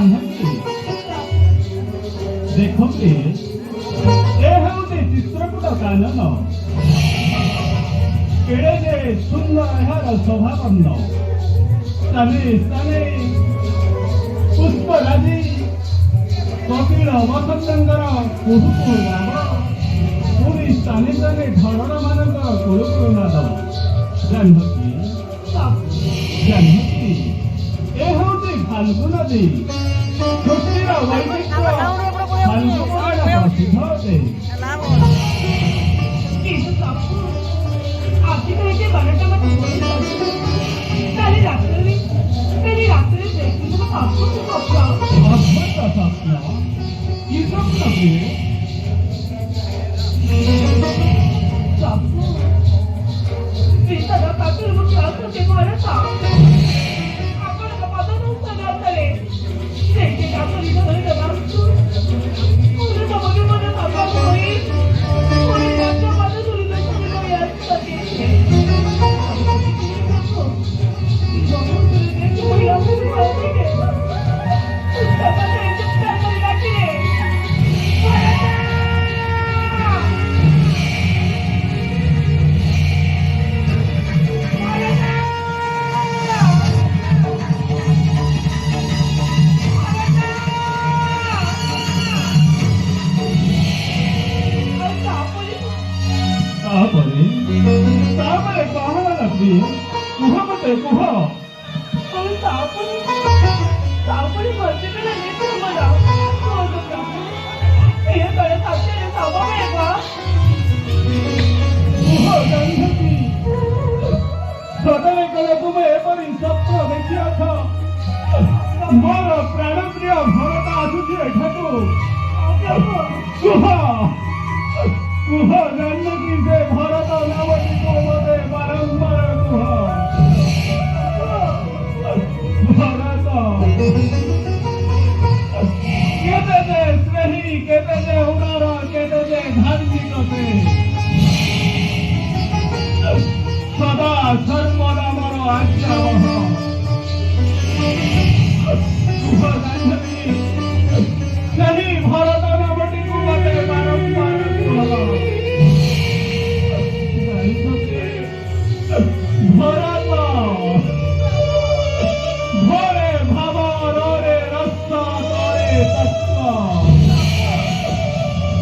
ଜାହ୍ନବୀ ଦେଖନ୍ତି ଏ ହେଉଛି ଚିତ୍ରକୂଟ କାନନ କେଡ଼େ ଯେ ସୁନ୍ଦର ଏହାର ଶୋଭାବର୍ଣ୍ଣ ସ୍ଥାନେ ସ୍ଥାନେ ପୁଷ୍ପରାଜି କପିଳ ବସନ୍ତଙ୍କର କୁହୁ କୁହୁ ରାବ ପୁଣି ସ୍ଥାନେ ସ୍ଥାନେ ଝରଣା ମାନଙ୍କର କୁଳୁ କୁଳୁ ନାଦ ଜାହ୍ନବୀ ଜାହ୍ନବୀ ଏ ହେଉଛି ଫାଲ୍ଗୁ ନଦୀ ସୃଷ୍ଟିର ବୈଚିତ୍ର୍ୟ ଫାଲ୍ଗୁ ପ୍ରସିଦ୍ଧ ଅଟେ ଅଦ୍ଭୁତ ସ୍ୱପ୍ନ କି ସ୍ୱପ୍ନ କିଏ ତାପରେ କଣ ଲାଗି କୁହ ମତେ କୁହ ସଦରେ କଲେ ତୁମେ ଏପରି ସ୍ୱପ୍ନ ଦେଖିଅଛ ମୋର ପ୍ରାଣପ୍ରିୟ ଭରତ ଆସୁଛି ଏଠାକୁ କୁହ କୁହ ଜାହ୍ନବୀ ସେ ଭରତ ନାମଟିକୁ ମୋତେ ବାରମ୍ବାର କୁହ ଭରତ କେତେ ଯେ ସ୍ନେହୀ କେତେ ଯେ ଉଦାର କେତେ ଯେ ଧାର୍ମିକ ସେ ସଦା ସର୍ବଦା ମୋର ଆଜ୍ଞାବହ କୁହ ଜାହ୍ନବୀ ସେହି ଭରତ ନାମଟିକୁ ମୋତେ ବାରମ୍ବାର ভরত ভরে ভাব রে রস তরে তত্ত্ব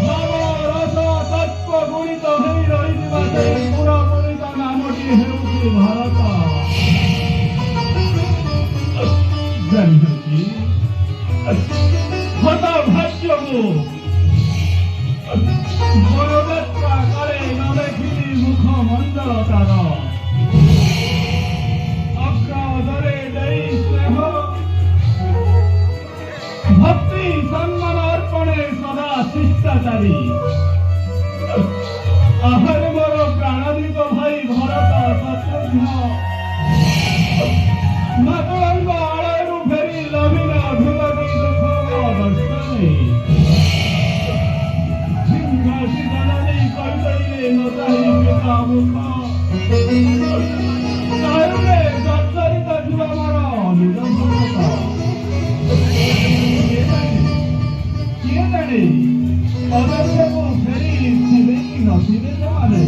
ভাব রস তত্ত্ব গুণিত হয়ে রহিଥିବା সেই পুরগুণিত নামটি ହେଉଛି ଭାରତ ଜାହ୍ନବୀ ହତ ଭାଗ୍ୟକୁ ବରଯାତ୍ରା କରେ ନ ଦେଖିଲି ମୁଖ ମଣ୍ଡଳ ତାର ଅଗ୍ରଦରେ ଦେଇ ସ୍ନେହ ଭକ୍ତି ସମ୍ମାନ ଅର୍ପଣେ ସଦା ଶିଷ୍ଟାଚାରୀ ଆହରେ ମୋର ପ୍ରାଣଦୀପ ଭାଇ ଭରତ ଶତ୍ରୁଘ୍ନ ମାତଳଙ୍କ ଆଳୟରୁ ଫେରି ଲଭିଲା ଅଭିମତି ଦୁଃଖ ଦର୍ଶନୀ ମୁଖ ତାରୁରେ ଜର୍ଜରିତ ଥିବ ମୋର ନିଜ ଭରତ କିଏ ଜାଣେ ଅବଶ୍ୟକୁ ଫେରି ଥିବେ କି ନଥିବେ ସେମାନେ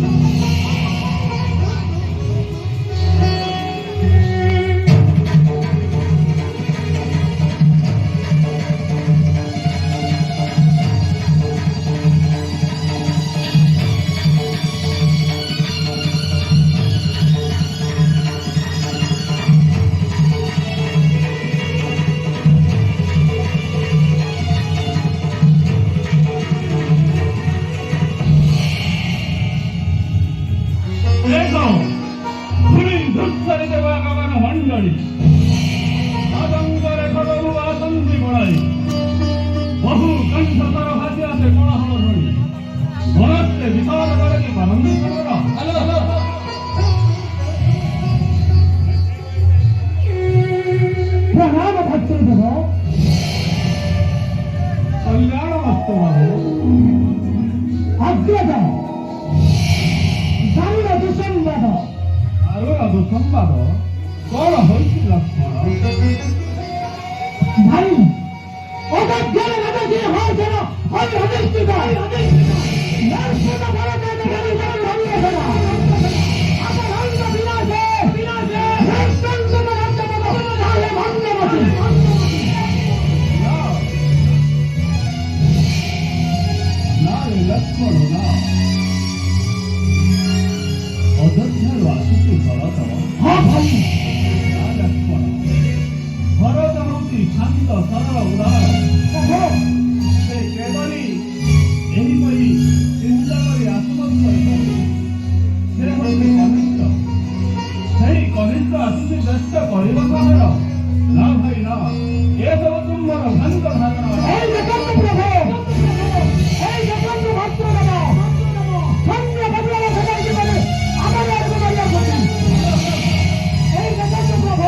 বহু কণ্ঠস্বর ভাসি আসে কোলাহল ধ্বনি মনস্তে বিশাল করে কি আনন্দিত কর প্রণাম ভক্তদেব কল্যাণ মস্তু বাবু অগ্রজ দারুণ দুঃসংবাদ দারুণ দুঃসংবাদ কଣ ହୋଇଛି ଲକ୍ଷ୍ମଣ ଭାଇ 아니 하겠습니다. 날씨가 바라다 나가는 사람을 합리해서라. 아까 한가 비나세 날씨가 남자보다 나의 만나마지. 나를 렉커로나 어떻게 와수를 걸어서 나 렉커로 걸어서는지 잠도 살아오라. 내 깨발이 애니머리 진짜머리 아스먼스에서 세번이 꺼냈어. 제이 꺼냈어 아스지 됐어 거리고서 하라. 나 하이나 예서 좀 말아 한걸하더라. 에이 잠깐만 보라고. 에이 잠깐만 박수라고. 선녀 박수라고 사장님을 아마리 하고 말이야. 에이 잠깐만 보라고.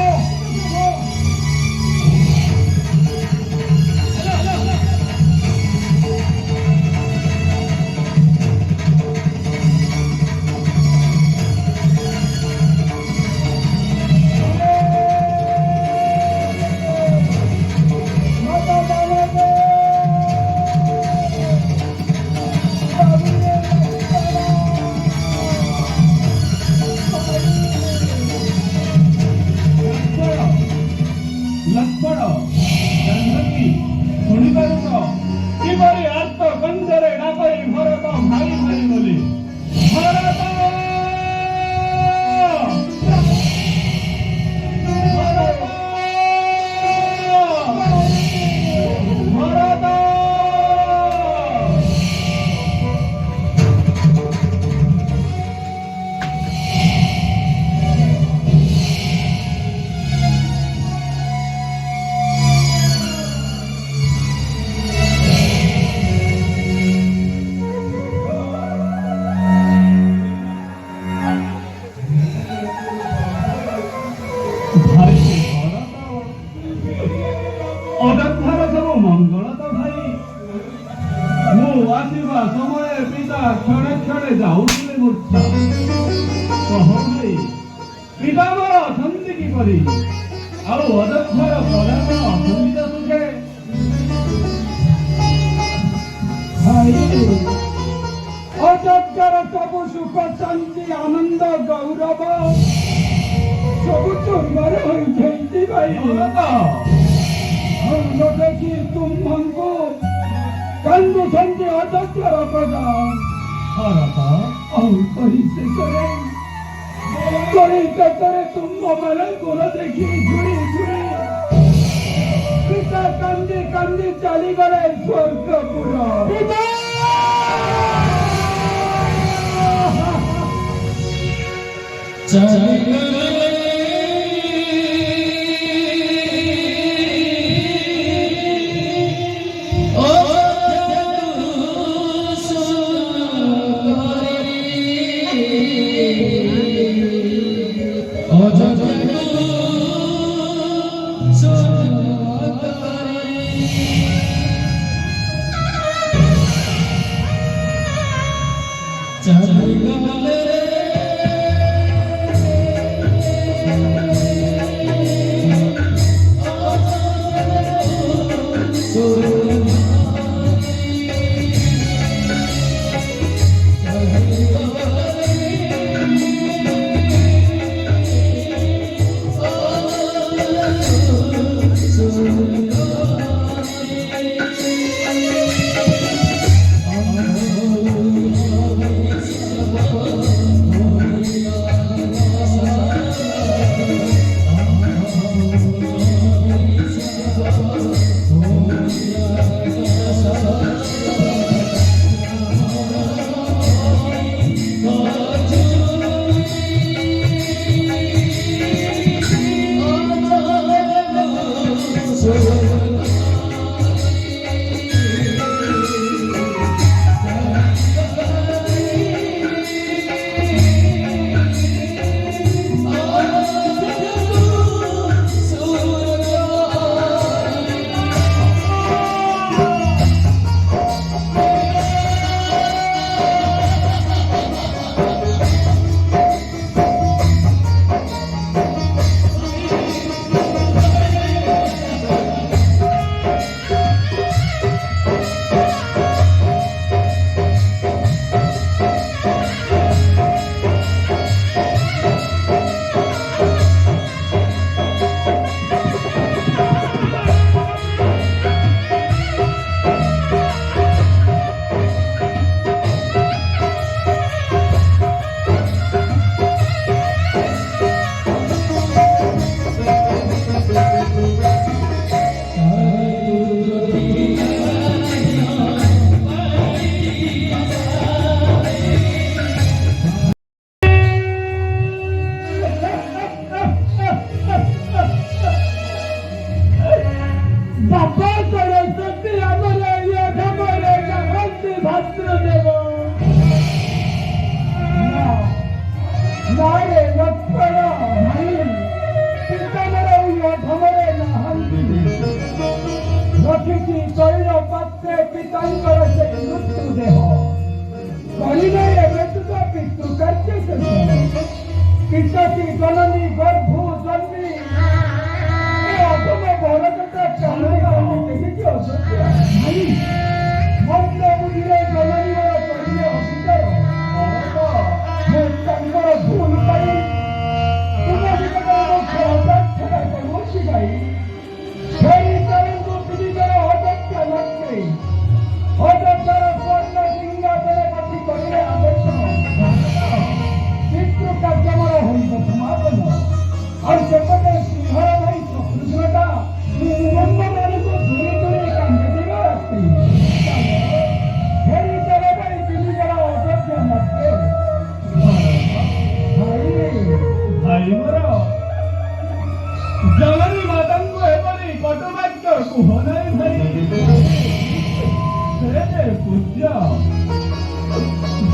অযোগ্যার তবু সুখ শান্তি আনন্দ গৌরব সবু তোমার হইতে ভাই দেখি তুমଙ୍କୁ কান্দুଛନ୍ତି অযোগ্যার প্রজা করিছে করে তুম্ভ মেলে গোল দেখি ঝুড়ি ঝুড়ি পিতা কান্দি কান্দি চালিগলে স্বর্গপুর পিতা କୌଣସି ତୈଳ ପାତ୍ରେ ପିତାଙ୍କର ସେ ମୃତ୍ୟୁଦେହ କଳିନାରେ ବ୍ୟତୀତ ପିତୃ କାର୍ଯ୍ୟ ଶେଷ ପିତାଟି ଜନନୀ ଗର୍ଭ ଜନ୍ମୀ ଏ ଅସମ ଭରତଟା ଚାହୁଁନି ଦେଖିଛି ଅସତ୍ୟ ମନ୍ତ୍ର ବୁଦ୍ଧିରେ ଜନନୀର କରିଲେ ଅଭିଚାର ମୁଁ ତାଙ୍କର ଭୁଲ ପାଇଁ ତୁମ ନିକଟରେ ଅପ୍ରାର୍ଥନା କରୁଅଛି ଭାଇ ଫେରି ଚାଲନ୍ତୁ ତିନିଜଣ ଅଯୋଧ୍ୟା ନଗରୀ ଅଯୋଧ୍ୟାର ସ୍ୱର୍ଣ୍ଣ ସିଂହାସନ ବସି କରିଲେ ଆବଶ୍ୟକ ପିତୃ କାର୍ଯ୍ୟମର ହୋଇବ ସମାପନ ଆଉ ସେପଟେ ସିଂହର ଭାଇ ଶତ୍ରୁଘ୍ନଟା ବ୍ରହ୍ମମାନଙ୍କୁ ଦୂରେ ଦୂରେ କାନ୍ଦି ଦେବା ରାତ୍ରି ଫେରି ଚାଲ ଭାଇ ତିନିଜଣ ଅଯୋଧ୍ୟା ନଗରୀ ଭାଇ ମୋର ଜନନୀ ମାତାଙ୍କୁ ଏପରି କଟୁବାକ୍ୟ କୁହ ନାହିଁ ଭାଇ ସେ ପୂଜ୍ୟ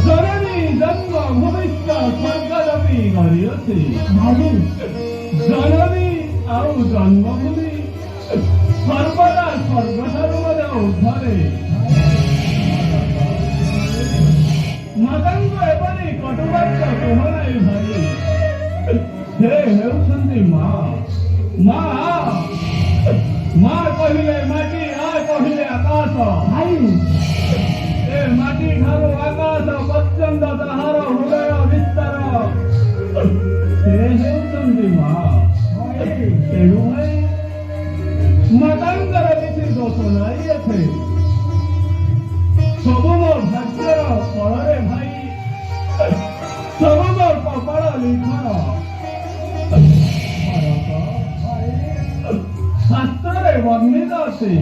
ଜନନୀ ଜନ୍ମ ଭବିଷ୍ୟ ସ୍ୱର୍ଗଦପି କରିଅଛି ଜନନୀ ଆଉ ଜନ୍ମଭୂମି ସର୍ବଦା ସ୍ୱର୍ଗଠାରୁ ମଧ୍ୟ ଉର୍ଦ୍ଧ୍ୱରେ ମାତାଙ୍କୁ ଏପରି କଟୁବାକ୍ୟ କୁହ ନାହିଁ ଭାଇ ସେ ହେଉଛନ୍ତି ମା ମା ମା କହିଲେ ମାଟି ଆ କହିଲେ ଆକାଶ ଏ ମାଟି ଠାରୁ ଆକାଶ ପର୍ଯ୍ୟନ୍ତ ତାହାର ହୃଦୟ ବିସ୍ତାର ସେ ହେଉଛନ୍ତି ମା ତେଣୁ ଭାଇ ମାତାଙ୍କର କିଛି ଦୋଷ ନାହିଁ ଏଥେ ସବୁ ମୋ ଭାଗ୍ୟର ଫଳରେ ଭାଇ ସବୁ ମୋ କପାଳ ଲିଖନ শাস্ত্রে বর্ণিত আছে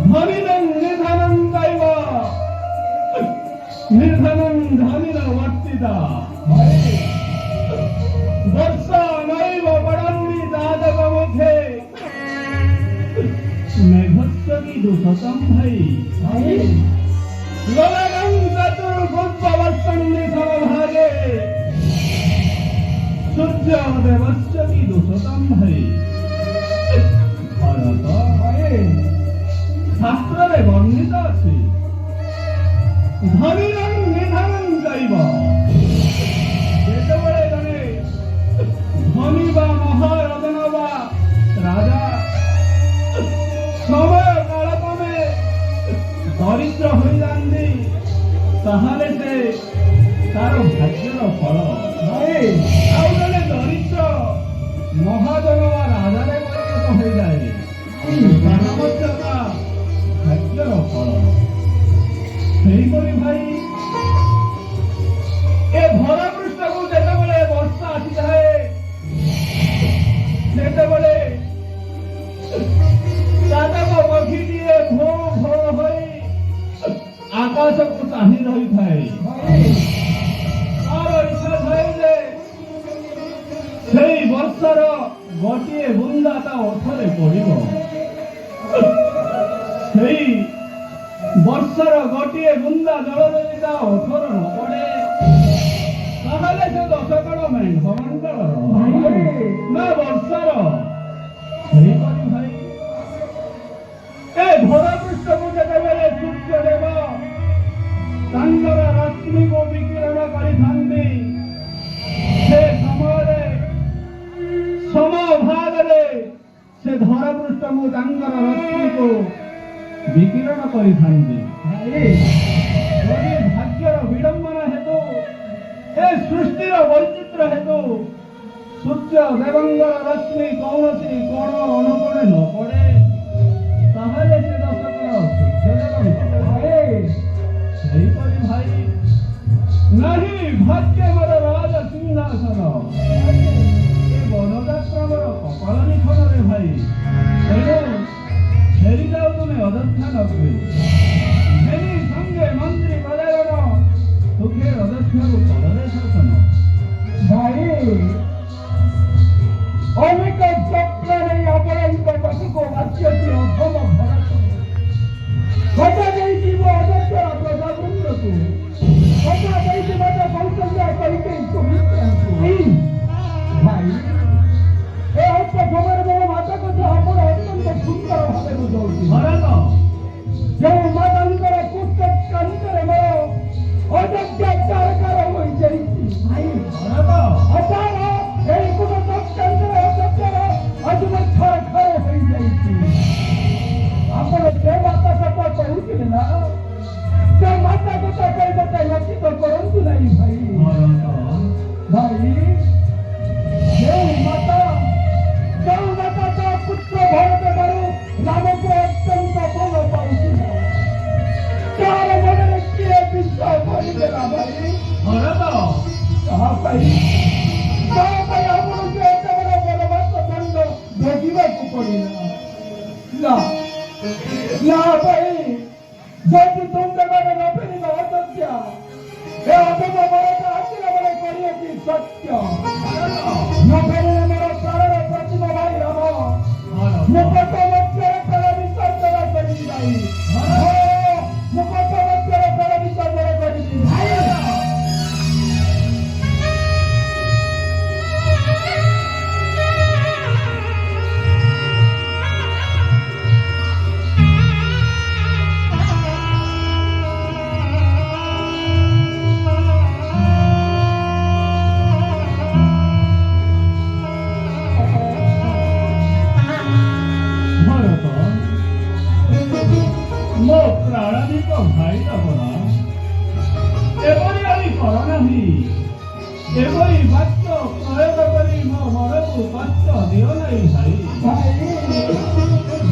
ধনিনং নিধনং দৈব নিধনং ধনিন বর্তিতা বর্ষা নৈব পড়ন্তি যাদব মুখে মেঘস্য কি দোষতম ভাই ললনং চতুর্ভুজ বর্ষন্তি সমভাগে সূর্য দেবস্য কি দোষতম ভাই শাস্ত্রে বর্ণিত আছে ধনিনং নিধনং দৈব যেତେବେଳେ ଜଣେ ଧନୀ ବା ମହାରଜନ ବା ରାଜା ସମୟ କାଳକ୍ରମେ ଦରିଦ୍ର ହୋଇଯାଆନ୍ତି ତାହେଲେ ସେ ତାର ଭାଗ୍ୟର ଫଳ ଆଉ ଜଣେ ଦରିଦ୍ର ମହାଜନ ବା ରାଜାରେ ପରିଣତ ହୋଇଯାଏ ତାହା ମଧ୍ୟ ତା ଭାଗ୍ୟର ଫଳ ସେହିପରି ଭାଇ ଏ ଧରା ପୃଷ୍ଠକୁ ଯେତେବେଳେ ବର୍ଷା ଆସିଥାଏ ସେତେବେଳେ ଯାଦବ ପକ୍ଷୀଟିଏ ଭୋ ଭୋ ହୋଇ ଆକାଶକୁ ଚାହିଁ ରହିଥାଏ ତାର ଇଚ୍ଛା ଥାଏ ଯେ ସେଇ ବର୍ଷାର ଗୋଟିଏ ବୁନ୍ଦା ତା ଓଠରେ ପଡ଼ିବ ସେଇ ବର୍ଷାର ଗୋଟିଏ ବୁନ୍ଦା ଜଳ ଯଦି ତା ଓଠର ନ ପଡ଼େ ତାହେଲେ ସେ ଦଶକଣ ମେଘ ମଣ୍ଡଳର ନା ବର୍ଷାର ସେହିପରି ଭାଇ ଏ ଧରା ପୃଷ୍ଠକୁ ଯେତେବେଳେ ସୂର୍ଯ୍ୟଦେବ ତାଙ୍କର ରଶ୍ମିକୁ ବିକିରଣ କରିଥାନ୍ତି ସେ ସମୟରେ ସମଭାଗରେ ସେ ଧରା ପୃଷ୍ଠକୁ ତାଙ୍କର ରଶ୍ମିକୁ ବିକିରଣ କରିଥାନ୍ତି ଯଦି ଭାଗ୍ୟର ବିଡ଼ମ୍ବନା ହେତୁ ଏ ସୃଷ୍ଟିର ବୈଚିତ୍ର୍ୟ ହେତୁ ସୂର୍ଯ୍ୟ ଦେବଙ୍କର ରଶ୍ମି କୌଣସି କୋଣ ଅନୁକୋଣେ ନ ପଡ଼େ ତାହେଲେ ସେ ଦଶକର ସୂର୍ଯ୍ୟଦେବଙ୍କର ସେହିପରି ଭାଇ ନାହିଁ ଭାଗ୍ୟ ମୋର ରାଜ ସିଂହାସନ ଏ ବନଯାତ୍ରାର କପାଳ ଲିଖନରେ ଭାଇ ତେଣୁ ଫେରି ଯାଉ ତୁମେ ଅଯୋଧ୍ୟା ନଗରୀ ଘେନି ସଙ୍ଗେ ମନ୍ତ୍ରୀ ପ୍ରଜାଗଣ ସୁଖେ ଅଯୋଧ୍ୟାକୁ ପଦରେ ଶାସନ ଭାଇ ଅନେକ ସ୍ୱପ୍ନରେ ଆପଣଙ୍କ ପାଖକୁ ଆସିଅଛି ଅଧମ ଭରତ କଥା ଦେଇଯିବ ଅଯୋଧ୍ୟାର ପ୍ରଜାବୃନ୍ଦକୁ କଥା ଦେଇଛି ମୋତେ କୌଶଲ୍ୟା କହିକି ସୁମିତ୍ରାଙ୍କୁ ଭାଇ ଏ ଅଳ୍ପ ସମୟରେ ମୋ ମାତା କଥା ଆପଣ ଅତ୍ୟନ୍ତ ସୁନ୍ଦର ଭାବେ ବୁଝାଉଛି ଭରତ ଯେଉଁ ମାତାଙ୍କର କୁଟକାନ୍ତରେ ମୋର ଅଯୋଗ୍ୟ କାରକାର ହୋଇଯାଇଛି ଭାଇ ଭରତ ଅଚାର ଏହି କୁଟକାନ୍ତରେ ଅଯୋଗ୍ୟର ଆଜି ମୋ ଛାର ଘରେ ହୋଇଯାଇଛି। ଆପଣ ସେ ମାତା କଥା କହୁଥିଲେ ନା ସେ ମାତା କଥା କହି ମୋତେ ଲକ୍ଷିତ କରନ୍ତୁ ନାହିଁ ଭାଇ। ଭରତ ଭାଇ ଯେଉଁ ମାତା ତା ପୁତ୍ର ଭରତ ଠାରୁ ରାମକୁ ଅତ୍ୟନ୍ତ ଭଲ ପାଉଥିଲା ତାର ମନରେ କିଏ ବିଶ୍ୱାସ କରିଦେଲା ଭାଇ। ଭରତ ତାହା ପାଇଁ ଆପଣଙ୍କୁ ଏତେ ବଡ଼ ବନବାସ ଦଣ୍ଡ ଭୋଗିବାକୁ ପଡ଼ିଲା ନା ଭାଇ। ଯଦି ତୁମେ ମାନେ ନ ଫେରିବ ଅଯୋଗ୍ୟା ଏ ଅଧମ ଭରତ ଆସିଲା ବେଳେ କରିଅଛି ସତ୍ୟ ନ ଫେରିଲେ ମୋର ପ୍ରାଣର ପ୍ରତିମ ଭାଇ ରାମ ମୁଁ ପଥ ମଧ୍ୟରେ ପ୍ରାଣ ବିସର୍ଜନ କରିବି ଭାଇ। ମୁଁ ପଥ ମଧ୍ୟରେ ପ୍ରାଣ ବିସର୍ଜନ କରିବି ଭାଇ। ମୋ ପ୍ରାଣଦୀପ ଭାଇ ଆପଣ ଏପରି ଆଉ କର ନାହିଁ। ଏପରି ବାକ୍ୟ ପ୍ରୟୋଗ କରି ମୋ ମନକୁ କଷ୍ଟ ଦିଅ ନାହିଁ ଭାଇ।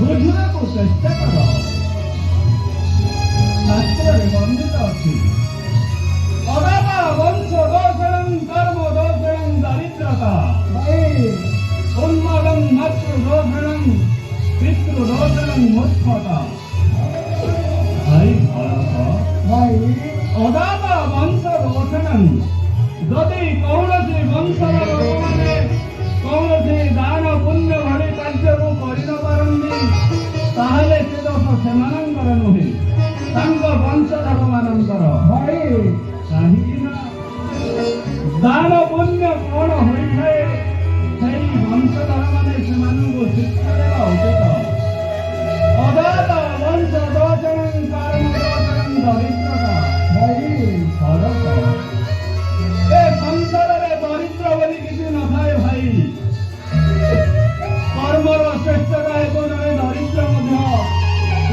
ବୁଝିବାକୁ ଚେଷ୍ଟା କର। ଶାସ୍ତ୍ରରେ ବର୍ଣ୍ଣିତ ଅଛି ଅଦାବା ବଂଶ ଦୋଷଣଂ କର୍ମ ଦୋଷଣଂ ଦାରିଦ୍ରତା ଉନ୍ମାଦଂ ମାତୃ ଦୋଷଣଂ ପିତୃ ଦୋଷଣଂ ମୂର୍ଖତା। ଭାଇ ଭରତ ଅଦାବ ବଂଶ ଦୋଷଣଂ ଯଦି କୌଣସି ବଂଶର ଲୋକମାନେ କୌଣସି ଦାନ ପୁଣ୍ୟ ଭଳି କାର୍ଯ୍ୟକୁ କରି ନ ପାରନ୍ତି ତାହେଲେ ସେ ଦୋଷ ସେମାନଙ୍କର ନୁହେଁ ତାଙ୍କ ବଂଶଧର ମାନଙ୍କର। କାହିଁକି ନା ଦାନ ପୁଣ୍ୟ କଣ ହୋଇଥାଏ ସେଇ ବଂଶଧର ମାନେ ସେମାନଙ୍କୁ ଶିକ୍ଷା ଦେବା ଉଚିତ। ଅଦାତ ବଂଶ ଦୋଷଣଂ କର୍ମ ଦୋଷଣଂ ଦରିଦ୍ରତା। ଭରତ ଏ ସଂସାରରେ ଦରିଦ୍ର ବୋଲି କିଛି ନଥାଏ ଭାଇ। କର୍ମର ଶ୍ରେଷ୍ଠତା ହେତୁ ଜଣେ ଦରିଦ୍ର ମଧ୍ୟ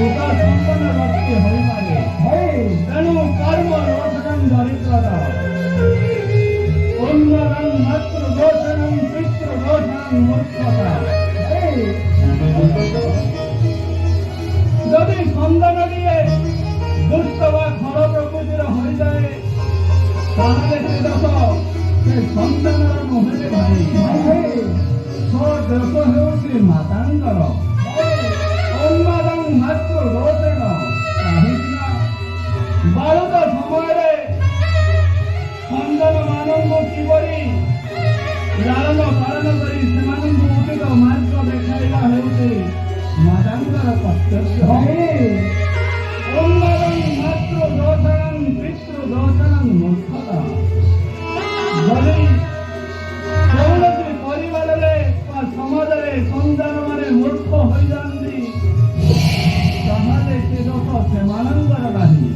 ଉଦାସମ୍ପନ୍ନ ବ୍ୟକ୍ତି ହୋଇପାରେ। ତେଣୁ କର୍ମ ଦୋଷଣଂ ଦରିଦ୍ରତା ଉନ୍ମାଦଂ ମାତୃ ଦୋଷଣଂ ପିତୃ ଦୋଷଣଂ ମୂର୍ଖତା। ଯଦି ସନ୍ତାନଟିଏ ଦୁଷ୍ଟ ବା ଖଳ ପ୍ରକୃତିର ହୋଇଯାଏ ତାହେଲେ ସେ ଦୋଷ ସେ ସନ୍ତାନର ନୁହେଁ ଭାଇ। ଦୋଷ ହେଉଛି ମାତାଙ୍କର। ଉନ୍ମାଦଂ ମାତୃ ଦୋଷେଣ କାହିଁକି ନା ବାଳୁତ ସମୟରେ ସନ୍ତାନ ମାନଙ୍କୁ କିପରି ଲାଳନ ପାଳନ କରି ସେମାନଙ୍କୁ ଉଚିତ ମାର୍ଗ ଦେଖାଇବା ହେଉଛି ମାତାଙ୍କର କର୍ତ୍ତବ୍ୟ। ଉନ୍ମାଦଂ ମାତୃ ଦୋଷଣଂ ପିତୃ ଦୋଷଣଂ ମୂର୍ଖତା। ଯଦି କୌଣସି ପରିବାରରେ ବା ସମାଜରେ ସନ୍ତାନମାନେ ମୂର୍ଖ ହୋଇଯାଆନ୍ତି ତାହେଲେ ସେ ଦୋଷ ସେମାନଙ୍କର ନାହିଁ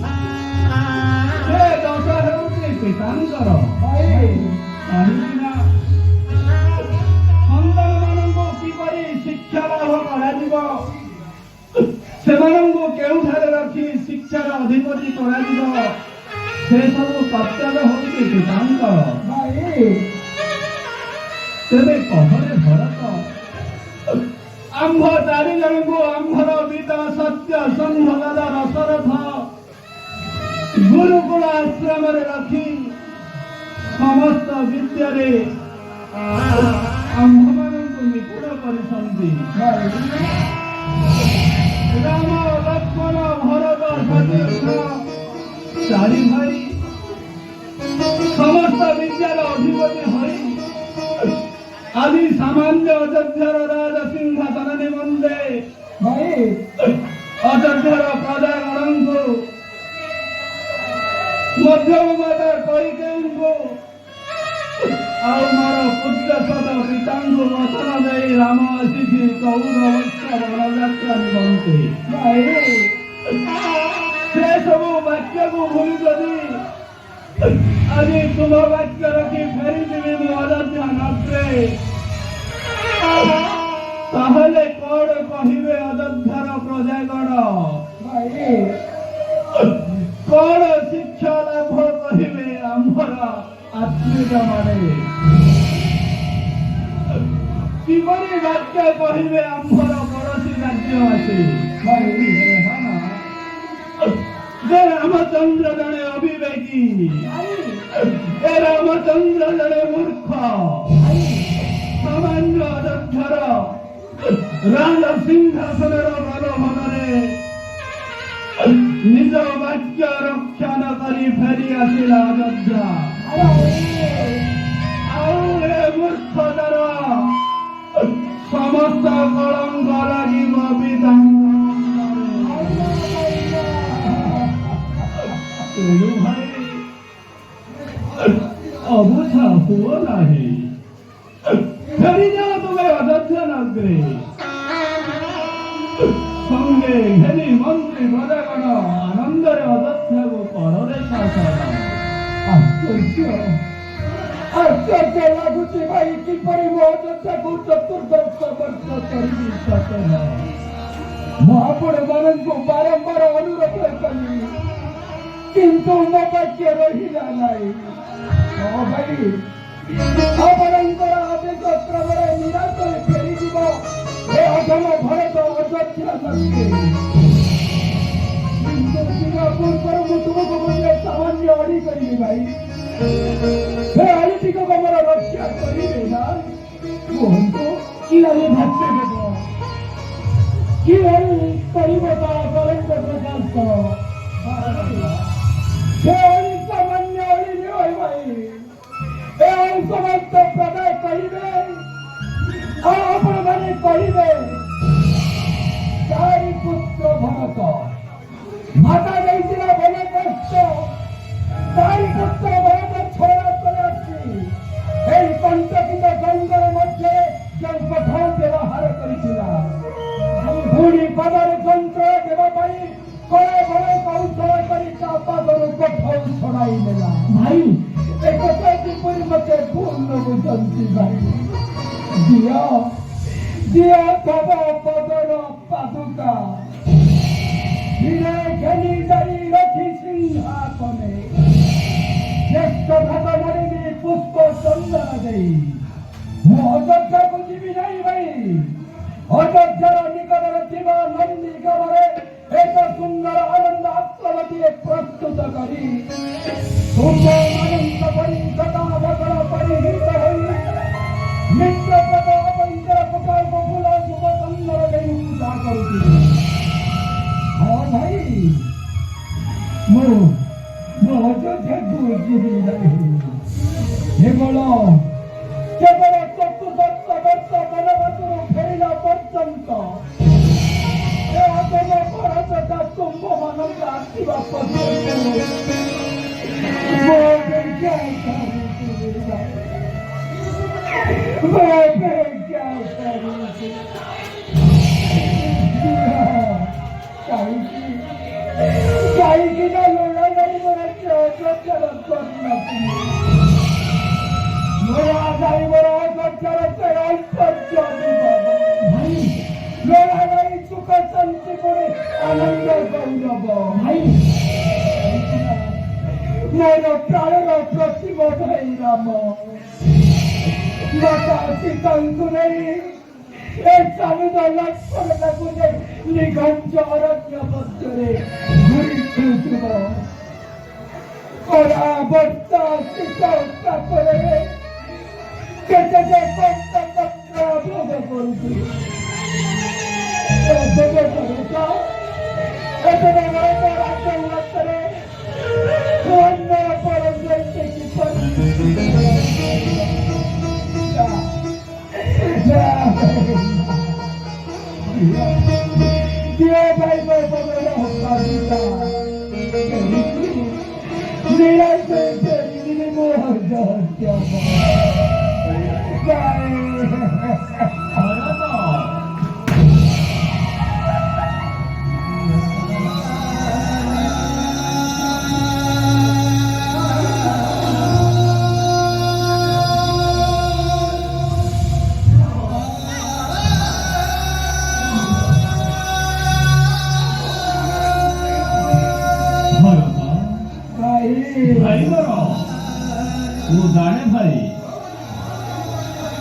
ସେ ଦୋଷ ହେଉଛି ପିତାଙ୍କର। କାହିଁକି ନା ସନ୍ତାନମାନଙ୍କୁ କିପରି ଶିକ୍ଷା ଲାଭ କରାଯିବ ସେମାନଙ୍କୁ କେଉଁଠାରେ ରଖି ଶିକ୍ଷାର ଅଧିପତି କରାଯିବ ସେ ସବୁ କର୍ତ୍ତବ୍ୟ ହେଉଛି ପିତାଙ୍କର। ତେବେ କହରେ ଭରତ ଆମ୍ଭ ଚାରି ଜଣଙ୍କୁ ଆମ୍ଭର ପିତା ସତ୍ୟ ସଂଭଗଦ ରସରଥ ଗୁରୁକୁଳ ଆଶ୍ରମରେ ରଖି ସମସ୍ତ ବିଦ୍ୟାରେ ଆମ୍ଭମାନଙ୍କୁ ନିପୁଣ କରିଛନ୍ତି। ରାମ ଲକ୍ଷ୍ମଣ ଭରତ ଶତ୍ରୁଘ୍ନ ଚାରି ଭାଇ ସମସ୍ତ ବିଦ୍ୟାର ଅଧିପତି ହୋଇ ଆଜି ସାମାନ୍ୟ ଅଯୋଧ୍ୟାର ରାଜ ସିଂହାସନ ନିମନ୍ତେ ଅଯୋଧ୍ୟାର ପ୍ରଜାଗଣଙ୍କୁ ମଧ୍ୟମ ମାତା କୈକେୟୀଙ୍କୁ ଆଉ ମୋର ପୁତ୍ରସଦ ପିତାଙ୍କୁ ବଚନ ଦେଇ ରାମ ଆସିଛି 14 ବର୍ଷ ବନଯାତ୍ରା ନିମନ୍ତେ। ସେ ସବୁ ବାକ୍ୟକୁ ଭୁଲି ଯଦି ଆଜି ତୁମ ବାକ୍ୟ ରଖି ଫେରିଯିବି ମୁଁ ଅଯୋଧ୍ୟା ନଗରେ, ତାହେଲେ କଣ କହିବେ ଅଯୋଧ୍ୟାର ପ୍ରଜାଗଣ? କଣ ଶିକ୍ଷା ଲାଭ କରିବେ ଆମର ଆତ୍ମୀୟ ମାନେ? କିପରି ବାକ୍ୟ କହିବେ ଆମର ପଡ଼ୋଶୀ ରାଜ୍ୟବାସୀ? ଯେ ରାମଚନ୍ଦ୍ର ଜଣେ ଅବିବେକୀ, ଏ ରାମଚନ୍ଦ୍ର ଜଣେ ମୂର୍ଖ, ସାମାନ୍ୟ ଅଯୋଧ୍ୟାର ରାଜ ସିଂହାସନର ପ୍ରଲୋଭନରେ ନିଜ ବାକ୍ୟ ରକ୍ଷା ନ କରି ଫେରି ଆସିଲା ଅଯୋଧ୍ୟା। ଆଉ ଏ ମୂର୍ଖତାର ସମସ୍ତ କଳଙ୍କ ଲାଗିବ ତେଣୁ ଭାଇ ଅବୁଝା ହୁଅ ନାହିଁ, ଫେରିଯାଅ ତୁମେ ଅଯୋଧ୍ୟା ନଗରେ। ସଙ୍ଗେ ଘେନି ମନ୍ତ୍ରୀ ପ୍ରଜାଗଣ ଆନନ୍ଦରେ ଅଯୋଧ୍ୟାକୁ ପରରେଖା ଆଶ୍ଚର୍ଯ୍ୟ ଲାଗୁଛି ଭାଇ, କିପରି ମୁଁ ଅଯୋଧ୍ୟାକୁ ଚତୁର୍ଦଶ ବର୍ଷ କରିବି ସତେ। ମୁଁ ଆପଣମାନଙ୍କୁ ବାରମ୍ବାର ଅନୁରୋଧ କଲି, କିନ୍ତୁ ମୋ ବାକ୍ୟ ରହିଲା ନାହିଁ। ଭାଇ, ଆପଣଙ୍କର ଆଦେଶ କ୍ରମରେ ନିରାଶରେ ଫେରିଯିବ ଏ ଅଧମ ଭାରତ ଅଯୋଧ୍ୟା ନଗରୀ। କିନ୍ତୁ ଦିନ ପୂର୍ବରୁ ମୁଁ ତୁମକୁ ମଧ୍ୟ ସାମାନ୍ୟ ଅଡ଼ି କରିବି ଭାଇ। ସେ ଅଳିଟିକୁ ଆମର ରକ୍ଷା କରିବେ ନା? କୁହନ୍ତୁ, କିଭଳି ଭାଷ୍ୟ ଦେବ, କିଭଳି କରିବ ତା କଳଙ୍କ ପ୍ରକାଶ? ସେ ଅଳି ସାମାନ୍ୟ ଅଳି ନୁହେଁ ଭାଇ। ଏ ଅଳି ସମସ୍ତ ପ୍ରଦାୟ କହିବେ, ଆଉ ଆପଣମାନେ କହିବେ ଚାରି ପୁତ୍ର ଭରତ, ମାତା ଦେଇଥିଲା ଭଲ କଷ୍ଟ, ଚାରି ପୁତ୍ର ଭରତ ଛଡ଼ା କରି ଆସିଛି। ଏହି କଣ୍ଟକିତ ଜଙ୍ଗଲ ମଧ୍ୟରେ ଯେଉଁ କଠୋର ବ୍ୟବହାର କରିଥିଲା, ପୁଣି ପଦରେ ଯନ୍ତ୍ରଣା ଦେବା ପାଇଁ କଳେ ବଳେ କୌଶଳ କରି ତା ପାଦରୁ କଠୋର ଛଡ଼ାଇ ନେଲା। ଭାଇ, ଏ କଥା କିପରି ମତେ ଭୁଲ ବୁଝନ୍ତି ଭାଇ? ଦିଅ ଦିଅ ତବ ପଦର ପାଦୁକା, ଧୀରେ ଘେନି ଯାଇ ରଖି ସିଂହାସନେ, ଜ୍ୟେଷ୍ଠ ଭାଗ ମଣିବି ପୁଷ୍ପ ଚନ୍ଦନ ଦେଇ ମୁଁ ଅଯୋଧ୍ୟାକୁ ଯିବି ନାହିଁ ଭାଇ। ଅଯୋଧ୍ୟାର ନିକଟରେ ଥିବା ନନ୍ଦୀ ଗ୍ରାମରେ ଏକ ସୁନ୍ଦର ଆନନ୍ଦ ଆଶ୍ରମଟିଏ ପ୍ରସ୍ତୁତ କରି ତୁମମାନଙ୍କ ପରି ସଦା ବଦଳ ପରିହିତ ହୋଇ ମିତ୍ରପଦ ଅପଙ୍କର ପ୍ରକଳ୍ପ ଫୁଲ ଶୁଭ ସୁନ୍ଦର ଦେଇ ପୂଜା କରୁଛି। ହଁ ଭାଇ, ମୁଁ ଅଯୋଧ୍ୟାକୁ ଯିବି ନାହିଁ। କେବଳ ଚତୁର୍ଦଶ ବର୍ଷ ବନବାସରୁ ଫେରିଲା ପର୍ଯ୍ୟନ୍ତ ଏ ଅଧମ ଭାରତଟା ତୁମ୍ଭମାନଙ୍କ ଆସିବା ପର୍ଯ୍ୟନ୍ତ ମୋ ଅପେକ୍ଷା କାହିଁକିନା ଲୁଣା ଗାଡ଼ି ମୋର ଅଯୋଧ୍ୟାର କରିନଥିଲି। ଲୁଣା ଗାଡ଼ି ମୋର ଅଯୋଧ୍ୟାର ସେ ଐଶ୍ୱର୍ଯ୍ୟ ଲୁଣା ଗାଡ଼ି ସୁଖ ଶାନ୍ତି କରି ଆନନ୍ଦ ଗୌରବ। ଭାଇ, ମୋର ପ୍ରାଣର ପ୍ରତିମ ଭାଇ ରାମ ମାତା ସୀତାଙ୍କୁ ନେଇ ଏ ସ୍ୱାମୀର ଲକ୍ଷ୍ମଣକୁ ନେଇ ନିଘଞ୍ଚ ଅରଣ୍ୟ ମଧ୍ୟରେ ଘୁରି ଖେଳୁଥିବ। ଖରା ବର୍ଷା ଶୀତ ତାପରେ କେତେ ଯେ କଷ୍ଟ କଷ୍ଟ ଭୋଗ କରୁଛି। ରାଜରେ ଅନ୍ୟ ପରନ୍ତି କିପରି दिए भाई मेरा ଭାଇ ମୋର ମୁଁ ଜାଣେ ଭାଇ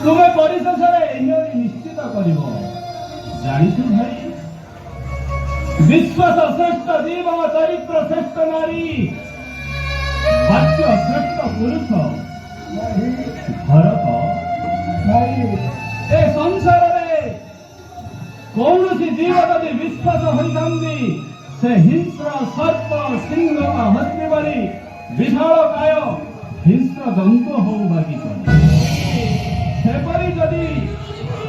ତୁମେ ପରିଶେଷରେ ଏଇଭଳି ନିଶ୍ଚିତ କରିବ ଜାଣିଛୁ ଭାଇ ବିଶ୍ୱାସ ଶ୍ରେଷ୍ଠ ଜୀବ ଚରିତ୍ର ଶ୍ରେଷ୍ଠ ନାରୀ ବାକ୍ୟ ଶ୍ରେଷ୍ଠ ପୁରୁଷ ଭରତ ଏ ସଂସାରରେ କୌଣସି ଜୀବ ଯଦି ବିଶ୍ୱାସ ହୋଇଥାନ୍ତି ସେ ହିଂସ୍ର ସର୍ପ ସିଂହ ବା ହସ୍ତି ଭଳି ବିଶାଳ କାୟ ହିଂସ୍ର ଜନ୍ତୁ ହଉ ବା କି ସେପରି ଯଦି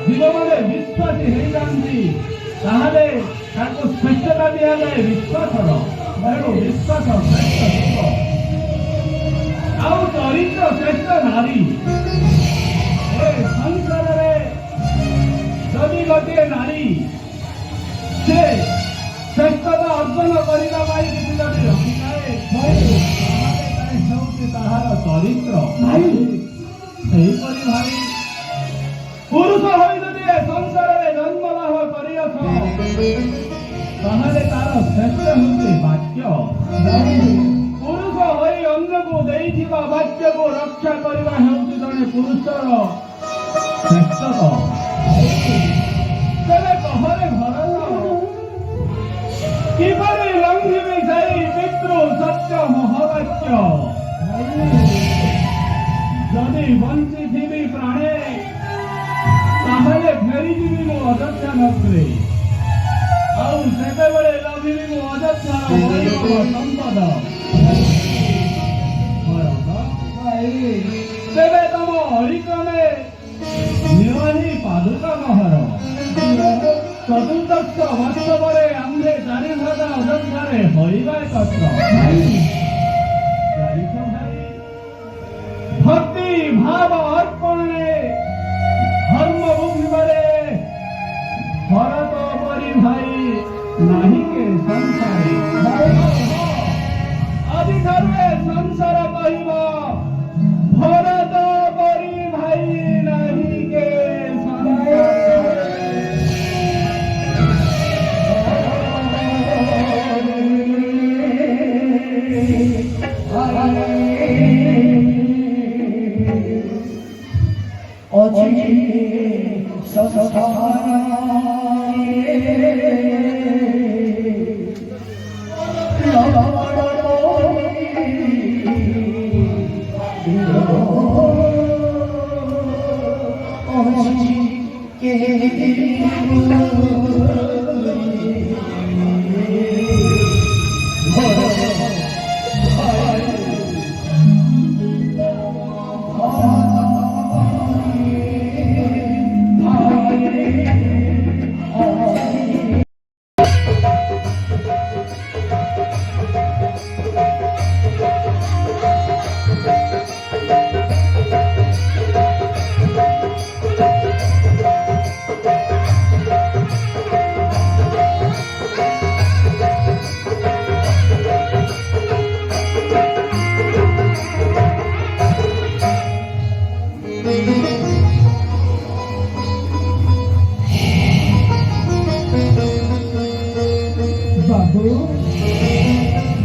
ଜୀବମାନେ ବିଶ୍ୱାସୀ ହେଇଯାନ୍ତି ତାହେଲେ ତାଙ୍କୁ ଶ୍ରେଷ୍ଠତା ଦିଆଯାଏ ବିଶ୍ୱାସର ତେଣୁ ବିଶ୍ୱାସ ଶ୍ରେଷ୍ଠ ଜୀବ ଆଉ ଚରିତ୍ର ଶ୍ରେଷ୍ଠ ନାରୀ ଏ ସଂସାରରେ ଯଦି ଗୋଟିଏ ନାରୀ ସେ ଶ୍ରେଷ୍ଠତା ଅର୍ଜନ କରିବା ପାଇଁ କିଛି ଯଦି ରଖିଥାଏ ତାହେଲେ ହେଉଛି ତାହାର ଚରିତ୍ର ସେହିପରି ଭାଇ ପୁରୁଷ ହୋଇ ଯଦି ଏ ସଂସାରରେ ଜନ୍ମ ଲାଭ କରିଅଛ ତାହେଲେ ତାର ଶ୍ରେଷ୍ଠ ହେଉଛି ବାକ୍ୟ ପୁରୁଷ ହୋଇ ଅନ୍ୟକୁ ଦେଇଥିବା ବାକ୍ୟକୁ ରକ୍ଷା କରିବା ହେଉଛି ଜଣେ ପୁରୁଷର ଶ୍ରେଷ୍ଠତା ତେବେ କହରେ ଭରତ କିପରି ଲଙ୍ଘିବି ସେଇ ପିତୃ ସତ୍ୟ ମହାବାକ୍ୟ ଯଦି ବଞ୍ଚିଥିବି ପ୍ରାଣେ ତାହେଲେ ଫେରିଯିବି ମୁଁ ଅଯୋଧ୍ୟା ନଗରୀ ଆଉ ସେତେବେଳେ ଲଭିବି ମୁଁ ଅଯୋଧ୍ୟାର ବୈଭବ ସମ୍ପଦ ତେବେ ତମ ହରିକ୍ରମେ ନିଅହି ପାଦୁକା ମହର ଚତୁର୍ଦଶ ବର୍ଷବରେ ଆମ୍ଭେ ଚାରି ଭାଗା ଅଯୋଧ୍ୟାରେ ହରିବା ଏକତ୍ର ଭକ୍ତି ଭାବ ଅର୍ପଣରେ ଧର୍ମ ବୁଝିବାରେ ଭରତ ପରି ଭାଇ ନାହିଁ କେ ସଂସାରେ ଆଜିଠାରୁ ଏ ସଂସାର କହିବ ଭରତ ପରି ଭାଇ ନାହିଁ କେ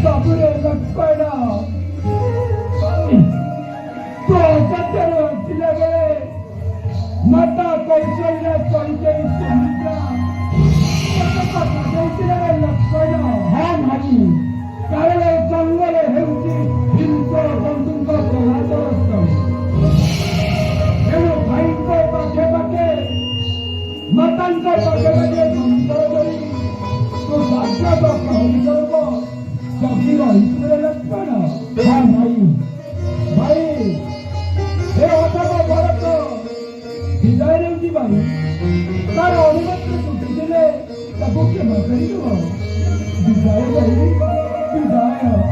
Babure Lakpada तो सत्तर जिले माता कौशल्य संजय सुमित्रा लक्ष्मण हाँ भाई कारण जंगल ହେଉଛି ହିଂସ ଜନ୍ତୁଙ୍କ ପ୍ରଭାବସ୍ଥଳୀ ତେଣୁ ଭାଇଙ୍କ ପାଖେ ପାଖେ ମାତାଙ୍କ ପାଖେ ପାଖେ ସଂସାର କରି ତୁ ବାଧ୍ୟ ପ୍ରହରୀ କରିବ ଜଗି ରହିଥିଲେ ଲକ୍ଷ୍ମଣ ହଁ ଭାଇ ଭାଇ ଏ ଅଥବ ଭରତ ବିଦାୟ ନେଉଛି ଭାଇ ତାର ଅନୁମତି ତୁଟିଥିଲେ ତାକୁ କ୍ଷମା କରିଦେବ ବିଦାୟ ଭାଇ ବିଦାୟ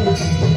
Yeah.